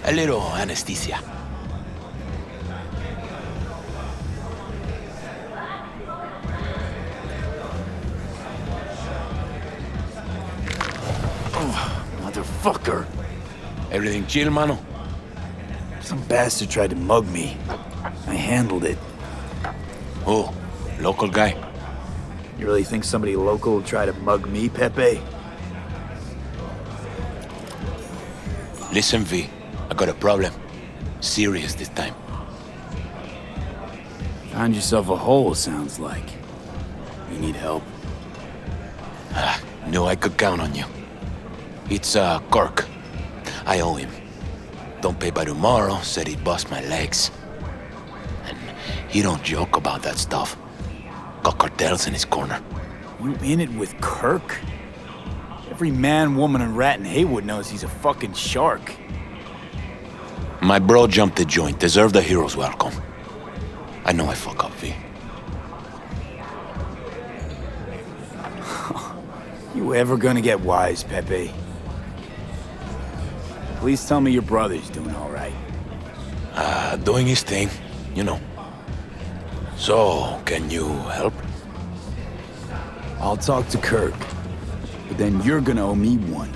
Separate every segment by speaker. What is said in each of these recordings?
Speaker 1: A little anesthesia.
Speaker 2: Oh, motherfucker.
Speaker 1: Everything chill, mano?
Speaker 2: Some bastard tried to mug me. I handled it.
Speaker 1: Oh, local guy?
Speaker 2: You really think somebody local will try to mug me, Pepe?
Speaker 1: Listen, V. I got a problem. Serious this time.
Speaker 2: Found yourself a hole, sounds like. You need help?
Speaker 1: Knew I could count on you. It's, Kirk. I owe him. Don't pay by tomorrow, said he'd bust my legs. And he don't joke about that stuff. Got cartels in his corner.
Speaker 2: You in it with Kirk? Every man, woman, and rat in Haywood knows he's a fucking shark.
Speaker 1: My bro jumped the joint. Deserved a hero's welcome. I know I fuck up, V.
Speaker 2: You ever gonna get wise, Pepe? Please tell me your brother's doing all right.
Speaker 1: Doing his thing, you know. So, can you help?
Speaker 2: I'll talk to Kirk, but then you're gonna owe me one.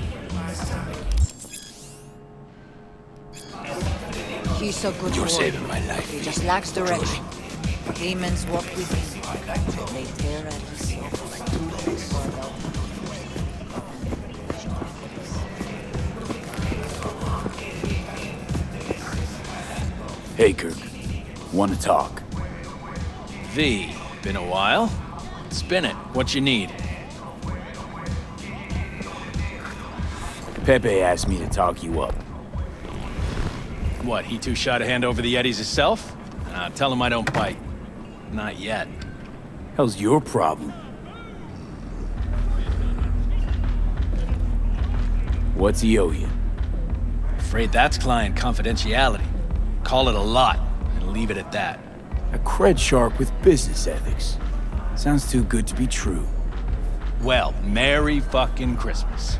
Speaker 3: He's so good.
Speaker 1: You're
Speaker 3: boy.
Speaker 1: saving my life.
Speaker 3: He just lacks direction. Demons walk with him. They tear at his soul like toothless.
Speaker 2: Hey, Kirk. Want to talk?
Speaker 4: V, been a while? Spin it. What you need?
Speaker 2: Pepe asked me to talk you up.
Speaker 4: What, he too shy to hand over the Eddies himself? Tell him I don't bite. Not yet.
Speaker 2: Hell's your problem? What's he owe you?
Speaker 4: Afraid that's client confidentiality. Call it a lot, and leave it at that.
Speaker 2: A cred shark with business ethics. Sounds too good to be true.
Speaker 4: Well, Merry fucking Christmas.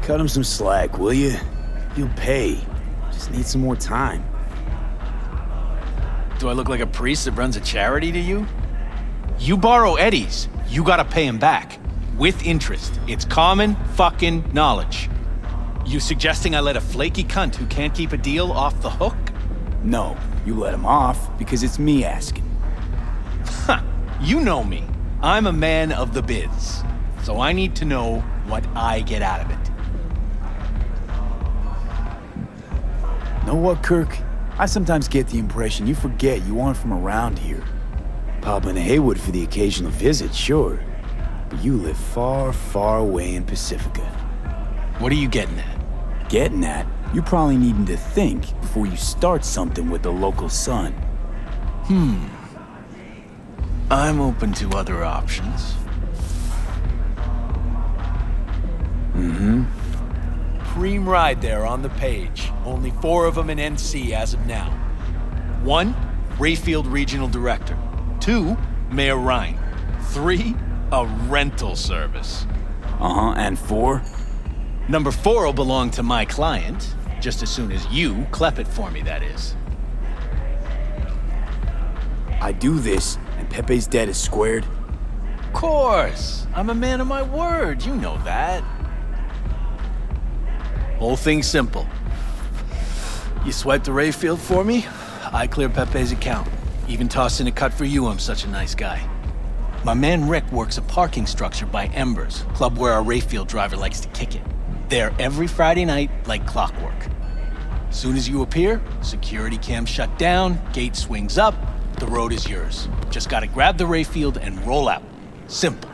Speaker 2: Cut him some slack, will you? He'll pay. Just need some more time.
Speaker 4: Do I look like a priest that runs a charity to you? You borrow Eddies, you gotta pay him back. With interest. It's common fucking knowledge. You suggesting I let a flaky cunt who can't keep a deal off the hook?
Speaker 2: No, you let him off because it's me asking.
Speaker 4: Huh, you know me. I'm a man of the biz. So I need to know what I get out of it.
Speaker 2: Know what, Kirk? I sometimes get the impression you forget you aren't from around here. Pop into Haywood for the occasional visit, sure. But you live far, far away in Pacifica.
Speaker 4: What are you getting at?
Speaker 2: Getting at, you probably needing to think before you start something with the local sun.
Speaker 4: I'm open to other options. Preem ride there on the page. Only 4 of them in NC as of now. 1, Rayfield Regional Director. 2, Mayor Ryan. 3, a rental service.
Speaker 2: And 4?
Speaker 4: Number 4 will belong to my client, just as soon as you clep it for me, that is.
Speaker 2: I do this, and Pepe's debt is squared.
Speaker 4: Of course! I'm a man of my word, you know that. Whole thing's simple. You swipe the Rayfield for me, I clear Pepe's account. Even toss in a cut for you, I'm such a nice guy. My man Rick works a parking structure by Embers, club where our Rayfield driver likes to kick it. There every Friday night, like clockwork. Soon as you appear, security cam shut down, gate swings up, the road is yours. Just gotta grab the Rayfield and roll out. Simple.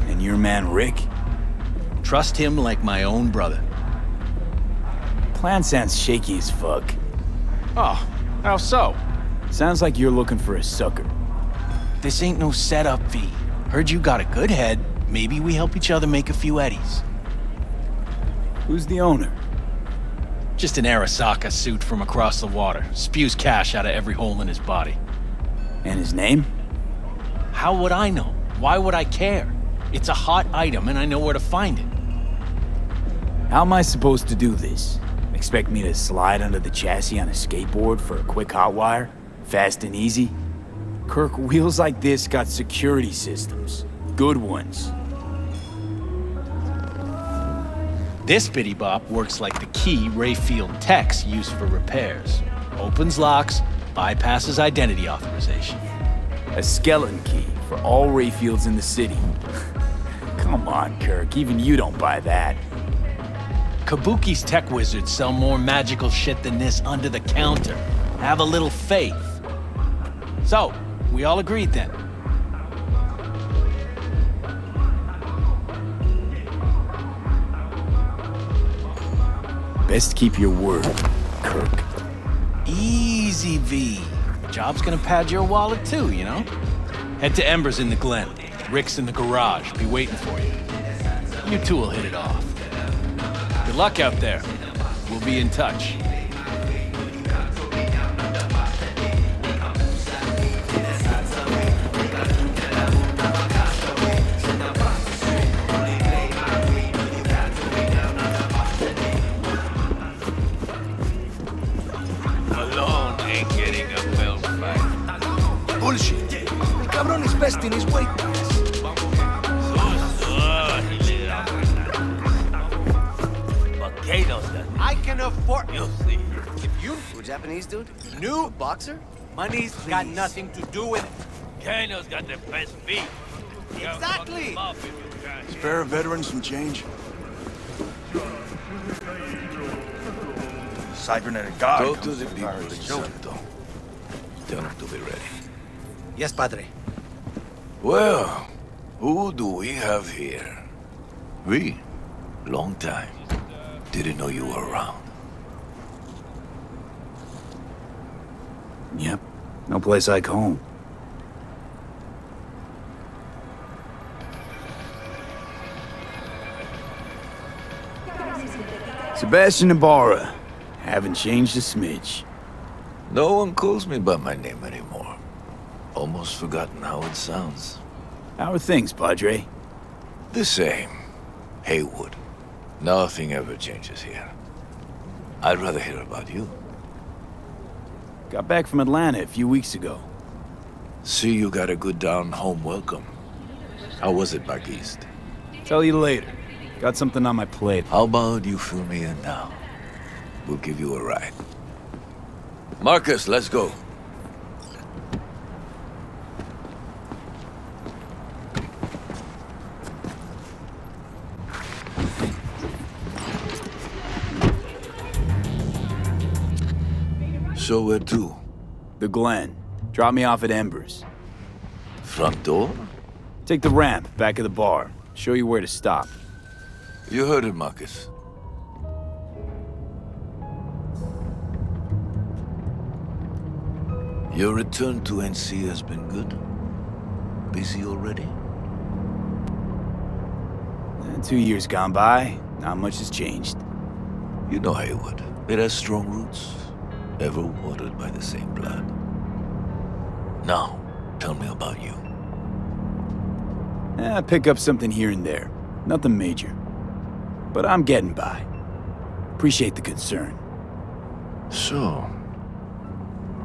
Speaker 2: And your man Rick?
Speaker 4: Trust him like my own brother.
Speaker 2: Plan sounds shaky as fuck.
Speaker 4: Oh, how so?
Speaker 2: Sounds like you're looking for a sucker.
Speaker 4: This ain't no setup, V. Heard you got a good head. Maybe we help each other make a few eddies.
Speaker 2: Who's the owner?
Speaker 4: Just an Arasaka suit from across the water. Spews cash out of every hole in his body.
Speaker 2: And his name?
Speaker 4: How would I know? Why would I care? It's a hot item and I know where to find it.
Speaker 2: How am I supposed to do this? Expect me to slide under the chassis on a skateboard for a quick hot wire? Fast and easy? Kirk, wheels like this got security systems. Good ones.
Speaker 4: This bitty bop works like the key Rayfield techs use for repairs. Opens locks, bypasses identity authorization.
Speaker 2: A skeleton key for all Rayfields in the city. Come on, Kirk, even you don't buy that.
Speaker 4: Kabuki's tech wizards sell more magical shit than this under the counter. Have a little faith. So, we all agreed then.
Speaker 2: Best keep your word, Kirk.
Speaker 4: Easy, V. Job's gonna pad your wallet too, you know? Head to Ember's in the Glen. Rick's in the garage. Be waiting for you. You two will hit it off. Good luck out there. We'll be in touch.
Speaker 5: Malone ain't getting a well fight.
Speaker 6: Bullshit. El cabrón is best in his weight class.
Speaker 5: I can afford. You'll see.
Speaker 6: If you a Japanese dude, new boxer, money's got nothing to do with it.
Speaker 5: Kano's got the best beat.
Speaker 6: Exactly.
Speaker 7: Spare veterans some change? Cybernetic guard.
Speaker 1: Go to the people in Santo. Tell them to be ready.
Speaker 6: Yes, padre.
Speaker 1: Well, who do we have here? We? Long time. Didn't know you were around.
Speaker 2: Yep, no place like home. Sebastian Ibarra. Haven't changed a smidge.
Speaker 1: No one calls me by my name anymore. Almost forgotten how it sounds.
Speaker 2: How are things, Padre?
Speaker 1: The same. Haywood. Nothing ever changes here. I'd rather hear about you.
Speaker 2: Got back from Atlanta a few weeks ago.
Speaker 1: See you got a good down-home welcome. How was it back east?
Speaker 2: Tell you later. Got something on my plate.
Speaker 1: How about you fill me in now? We'll give you a ride. Marcus, let's go. So where to?
Speaker 2: The Glen. Drop me off at Embers.
Speaker 1: Front door?
Speaker 2: Take the ramp, back of the bar. Show you where to stop.
Speaker 1: You heard it, Marcus. Your return to NC has been good? Busy already?
Speaker 2: 2 years gone by, not much has changed.
Speaker 1: You know Haywood. It has strong roots, ever watered by the same blood. Now, tell me about you.
Speaker 2: Pick up something here and there. Nothing major. But I'm getting by. Appreciate the concern.
Speaker 8: So,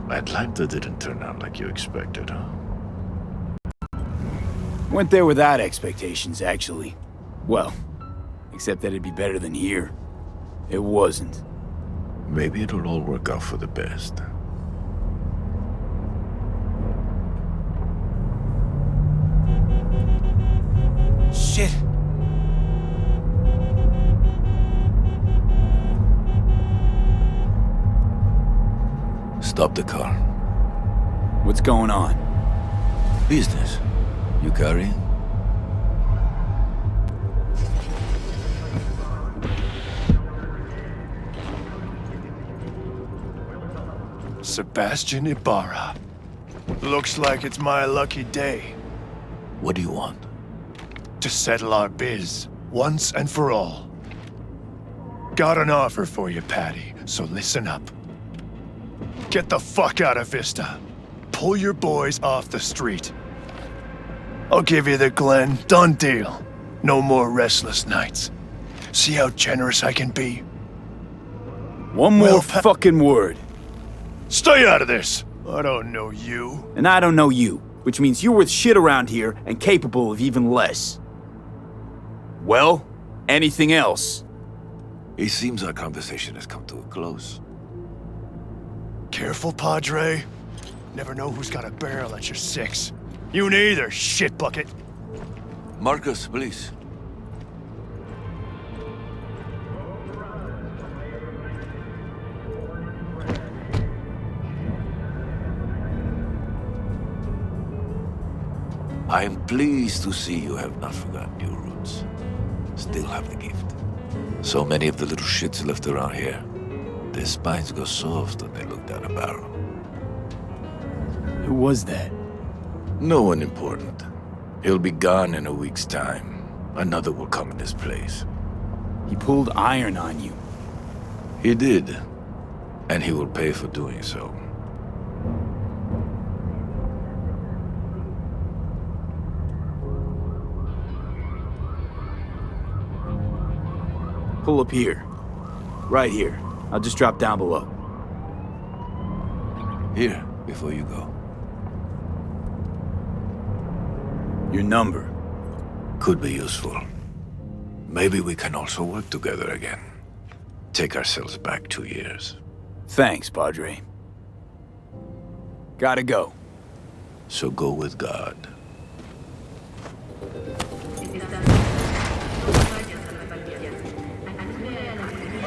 Speaker 8: Atlanta didn't turn out like you expected, huh?
Speaker 2: Went there without expectations, actually. Well, except that it'd be better than here. It wasn't.
Speaker 8: Maybe it'll all work out for the best.
Speaker 6: Shit.
Speaker 1: Stop the car.
Speaker 2: What's going on?
Speaker 1: Business. You carrying?
Speaker 7: Sebastian Ibarra. Looks like it's my lucky day
Speaker 1: What do you want?
Speaker 7: to settle our biz once and for all. Got an offer for you, Patty, so listen up. Get the fuck out of Vista. Pull your boys off the street. I'll give you the Glen. Done deal. No more restless nights. See how generous I can be?
Speaker 2: One more
Speaker 7: Well,
Speaker 2: fucking word.
Speaker 7: Stay out of this! I don't know you.
Speaker 2: And I don't know you, which means you're worth shit around here and capable of even less. Well, anything else?
Speaker 8: It seems our conversation has come to a close.
Speaker 7: Careful, Padre. Never know who's got a barrel at your six. You neither, shit bucket.
Speaker 8: Marcus, please. I am pleased to see you have not forgotten your roots. Still have the gift. So many of the little shits left around here. Their spines go soft when they look down a barrel.
Speaker 2: Who was that?
Speaker 8: No one important. He'll be gone in a week's time. Another will come in his place.
Speaker 2: He pulled iron on you.
Speaker 8: He did. And he will pay for doing so.
Speaker 2: Pull up here. Right here. I'll just drop down below.
Speaker 8: Here, before you go.
Speaker 2: Your number.
Speaker 8: Could be useful. Maybe we can also work together again. Take ourselves back 2 years.
Speaker 2: Thanks, Padre. Gotta go.
Speaker 8: So go with God.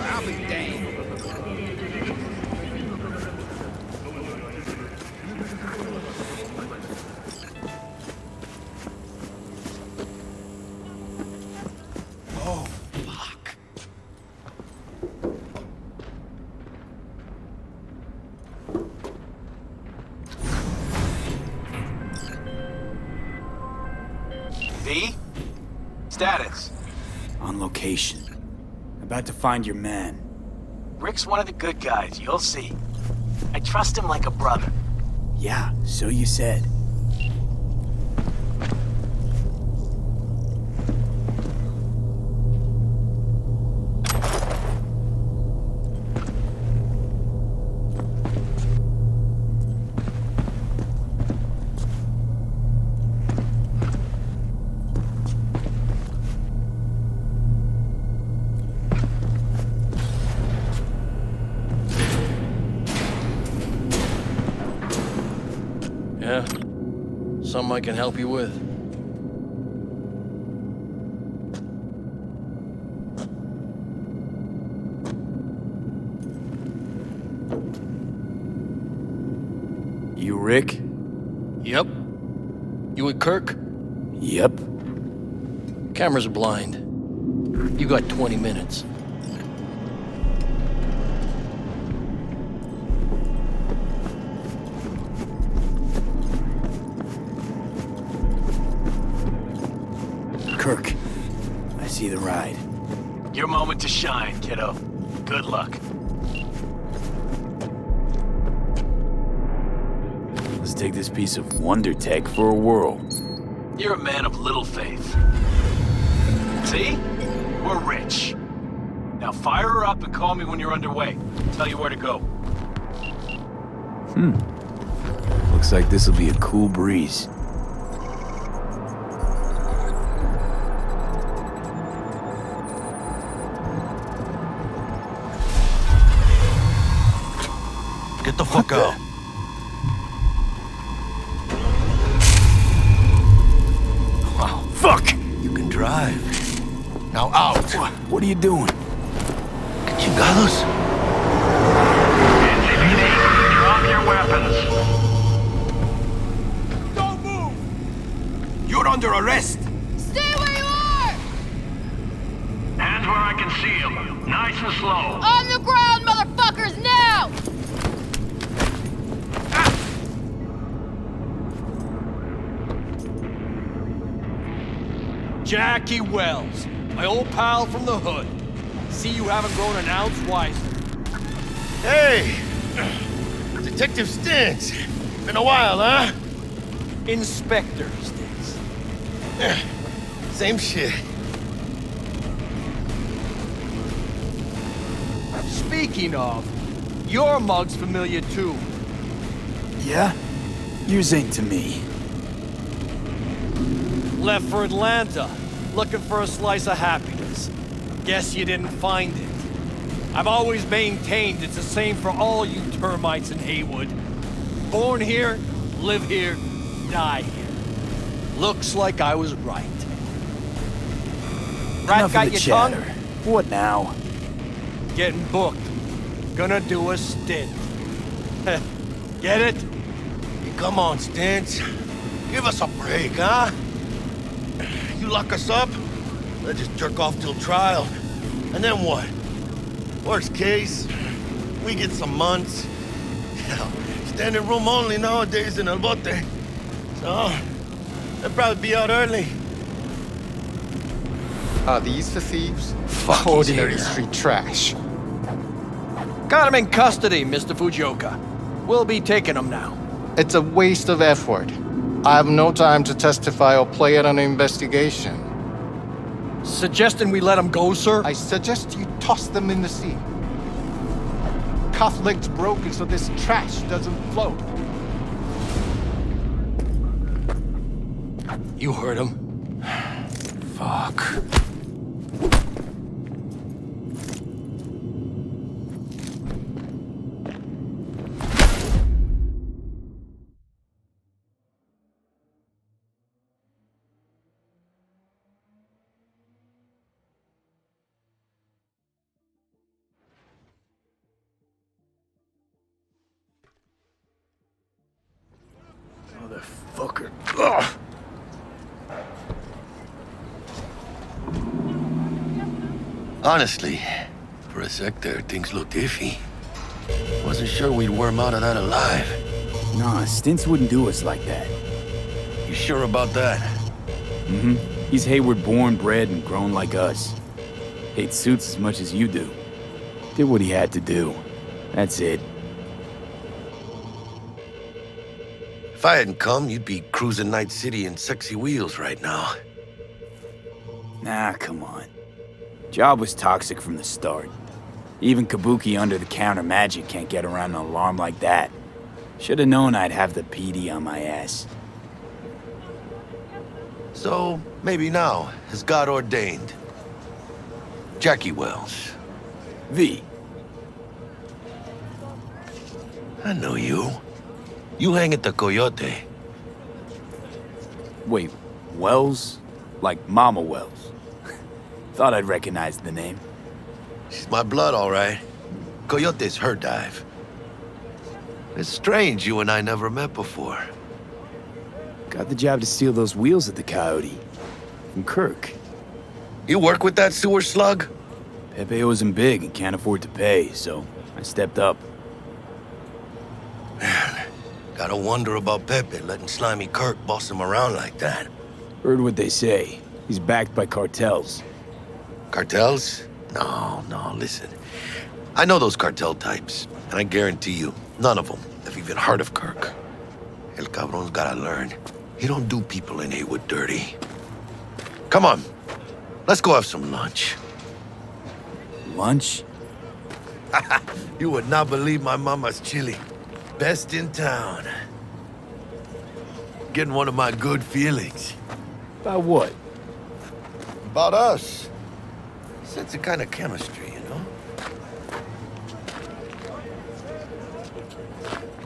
Speaker 6: I'll be damned. Oh, fuck.
Speaker 4: V? Status.
Speaker 2: On location. About to find your man.
Speaker 4: Rick's one of the good guys, you'll see. I trust him like a brother.
Speaker 2: Yeah, so you said.
Speaker 9: Yeah? Something I can help you with?
Speaker 2: You Rick?
Speaker 9: Yep. You with Kirk?
Speaker 2: Yep.
Speaker 9: Cameras are blind. You got 20 minutes.
Speaker 2: Kirk, I see the ride.
Speaker 4: Your moment to shine, kiddo. Good luck.
Speaker 2: Let's take this piece of wonder tech for a whirl.
Speaker 4: You're a man of little faith. See? We're rich. Now fire her up and call me when you're underway. Tell you where to go.
Speaker 2: Looks like this'll be a cool breeze.
Speaker 8: Get the fuck out.
Speaker 2: Wow, fuck!
Speaker 8: You can drive. Now out.
Speaker 2: What are you doing?
Speaker 8: Chingados.
Speaker 10: NCPD, drop your weapons.
Speaker 6: Don't move!
Speaker 10: You're under arrest.
Speaker 3: Stay where you are!
Speaker 10: Hands where I can see them. Nice and slow.
Speaker 3: On the ground, motherfuckers, now!
Speaker 9: Jackie Wells, my old pal from the hood. See you haven't grown an ounce wiser.
Speaker 11: Hey! Detective Stintz. Been a while, huh?
Speaker 9: Inspector Stintz.
Speaker 11: Same shit.
Speaker 9: Speaking of, your mug's familiar too.
Speaker 2: Yeah? Yours ain't to me.
Speaker 9: Left for Atlanta, looking for a slice of happiness. Guess you didn't find it. I've always maintained it's the same for all you termites in Haywood. Born here, live here, die here. Looks like I was right. Rat
Speaker 2: Enough
Speaker 9: got
Speaker 2: of the
Speaker 9: your
Speaker 2: chatter.
Speaker 9: tongue?
Speaker 2: What now?
Speaker 9: Getting booked. Gonna do a stint. Get it?
Speaker 11: Hey, come on, Stintz. Give us a break, huh? You lock us up, let's just jerk off till trial. And then what? Worst case, we get some months. Hell, standing room only nowadays in El Bote. So, they'll probably be out early.
Speaker 12: Are these the thieves?
Speaker 1: Fuck,
Speaker 12: Ordinary
Speaker 1: he's here.
Speaker 12: street trash.
Speaker 9: Got him in custody, Mr. Fujioka. We'll be taking him now.
Speaker 12: It's a waste of effort. I have no time to testify or play at an investigation.
Speaker 9: Suggesting we let him go, sir?
Speaker 12: I suggest you toss them in the sea. Cuff leg's broken so this trash doesn't float.
Speaker 9: You heard him.
Speaker 1: Fuck.
Speaker 2: Motherfucker. Ugh.
Speaker 11: Honestly, for a sec there, things looked iffy. Wasn't sure we'd worm out of that alive.
Speaker 2: Nah, Stintz wouldn't do us like that.
Speaker 11: You sure about that?
Speaker 2: Mm-hmm. He's Hayward born, bred, and grown like us. Hates suits as much as you do. Did what he had to do. That's it.
Speaker 11: If I hadn't come, you'd be cruising Night City in sexy wheels right now.
Speaker 2: Nah, come on. Job was toxic from the start. Even Kabuki under-the-counter magic can't get around an alarm like that. Should've known I'd have the PD on my ass.
Speaker 11: So, maybe now, as God ordained. Jackie Wells.
Speaker 2: V.
Speaker 11: I know you. You hang at the Coyote.
Speaker 2: Wait, Wells? Like Mama Wells? Thought I'd recognize the name.
Speaker 11: She's my blood, all right. Coyote's her dive. It's strange you and I never met before.
Speaker 2: Got the job to steal those wheels at the Coyote. From Kirk.
Speaker 11: You work with that sewer slug?
Speaker 2: Pepe owes him big and can't afford to pay, so I stepped up.
Speaker 11: Gotta wonder about Pepe letting slimy Kirk boss him around like that.
Speaker 2: Heard what they say. He's backed by cartels.
Speaker 11: Cartels? No, listen. I know those cartel types, and I guarantee you, none of them have even heard of Kirk. El Cabron's gotta learn. He don't do people in Haywood dirty. Come on, let's go have some lunch.
Speaker 2: Lunch?
Speaker 11: You would not believe my mama's chili. Best in town. Getting one of my good feelings.
Speaker 2: About what?
Speaker 11: About us. Sense a kind of chemistry, you know?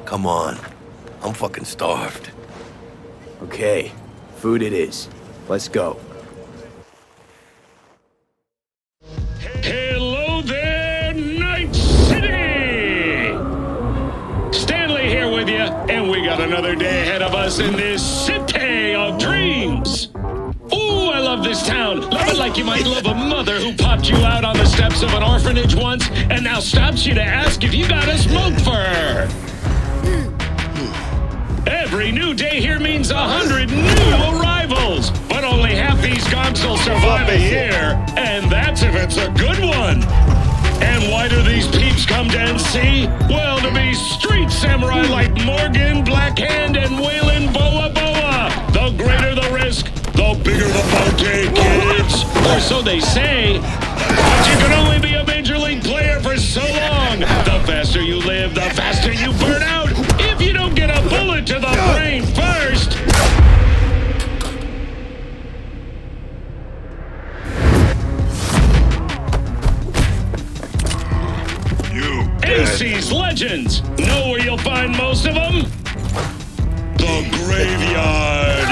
Speaker 11: Come on. I'm fucking starved.
Speaker 2: Okay, food it is. Let's go.
Speaker 10: Hello there, Night City! Stanley here with you, and we got another day ahead of us in this city of dreams. Ooh, I love this town. Love it like you might love a mother who popped you out on the steps of an orphanage once and now stops you to ask if you got a smoke for her. Every new day here means 100 new arrivals. But but only half these gonks will survive a year, and that's if it's a good one. And why do these peeps come to NC? Well, to be street samurai like Morgan, Blackhand, and Waylon Boa Boa. The greater the risk, the bigger the bounty, kids. Or so they say. But you can only be a major league player for so long. The faster you live, the faster you burn out. If you don't get a bullet to the brain first. AC's legends. Know where you'll find most of them? The graveyard.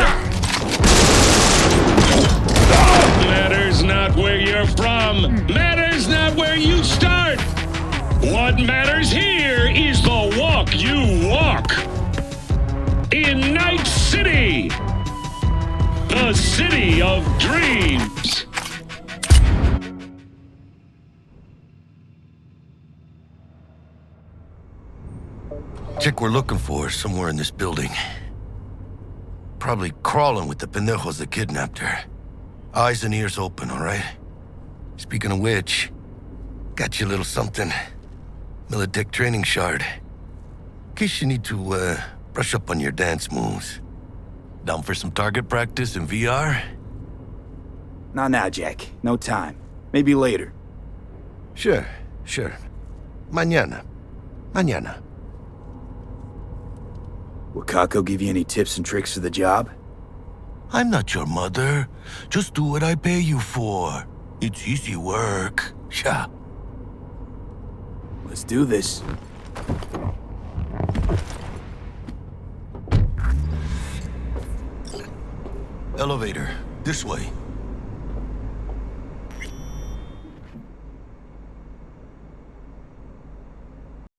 Speaker 10: Matters not where you're from. Matters not where you start. What matters here is the walk you walk. In Night City. The city of dreams.
Speaker 11: Chick we're looking for is somewhere in this building. Probably crawling with the pendejos that kidnapped her. Eyes and ears open, all right? Speaking of which, got you a little something. Militech training shard. In case you need to, brush up on your dance moves. Down for some target practice in VR?
Speaker 2: Not now, Jack. No time. Maybe later.
Speaker 11: Sure. Mañana.
Speaker 2: Will Kako give you any tips and tricks for the job?
Speaker 11: I'm not your mother. Just do what I pay you for. It's easy work. Yeah.
Speaker 2: Let's do this.
Speaker 11: Elevator. This way.